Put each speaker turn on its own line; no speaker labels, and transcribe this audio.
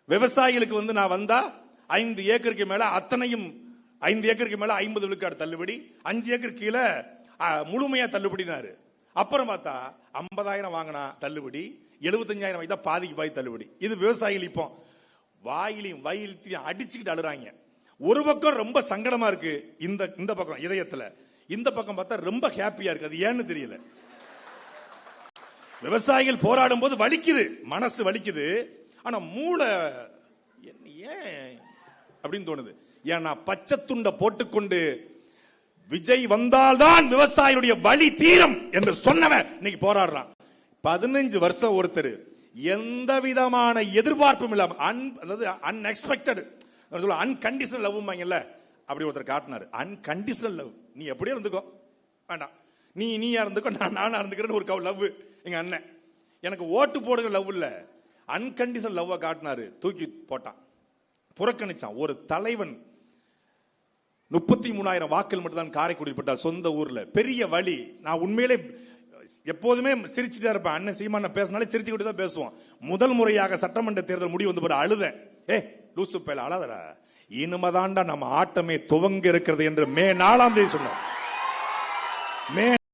விவசாயிகளுக்கு நான் வந்தா 5 ஏக்கருக்கு மேல அத்தனையும் 5 ஏக்கருக்கு மேல 50 விழுக்காடு தள்ளுபடி, 5 ஏக்கர் கீழே முழுமையா தள்ளுபடினாரு. அப்புறம் பார்த்தா 50,000 வாங்கினா தள்ளுபடி, 75,000 வாங்கிட்டா பாதிக்கு பாதி தள்ளுபடி. இது விவசாயிகள் இப்போ வாயிலையும் வயிலையும் அடிச்சுக்கிட்டு அழுறாங்க. ஒரு பக்கம் ரொம்ப சங்கடமா இருக்கு, இந்த பக்கம் இதயத்துல, இந்த பக்கம் பார்த்தா ரொம்ப ஹாப்பியா இருக்கு. அது ஏன்னு தெரியல. விவசாயிகள் போராடும் போது வலிக்குது, மனசு வலிக்குது. ஆனா மூளை ஏன் அப்படின்னு தோணுது. ஏன்னா பச்சை துண்டை போட்டுக்கொண்டு விஜய் வந்தால்தான் விவசாயிகளுடைய வலி தீரும் என்று சொன்னவன் இன்னைக்கு போராடுறான். 15 வருஷம் ஒருத்தர் எந்த விதமான எதிர்பார்ப்பும் இல்லாம அதாவது அன்எக்ஸ்பெக்டட் அன்கண்டிஷனல் லவ் அப்படி ஒருத்தர் காட்டினாரு. அன்கண்டிஷனல் லவ், நீ எப்படியே இருந்துக்கோ, வேண்டாம், நீயா இருந்துக்கோ, நானா இருந்துக்கிறேன்னு ஒரு லவ். எங்க அண்ணன் எனக்கு ஓட்டு போடுகிற லவ் இல்ல, அன்கண்டிஷனல் லவ் காட்டினாரு. தூக்கி போட்டான், புறக்கணிச்சான். ஒரு தலைவன் 33,000 வாக்குகள் மட்டும் தான் காரைக்குடியில் பட்டார், சொந்த ஊர்ல. பெரிய வழி. நான் உண்மையிலே எப்போதுமே சிரிச்சுதான் இருப்பேன். அண்ணன் சீமான பேசினாலே சிரிச்சுக்கிட்டு தான் பேசுவோம். முதல் முறையாக சட்டமன்ற தேர்தல் முடிவு வந்து போற அழுதேன். லூசு பேல அழாதடா, இனிமேதான்டா நம்ம ஆட்டமே துவங்க இருக்கிறது என்று மே 4ஆம் தேதி சொன்னார். மே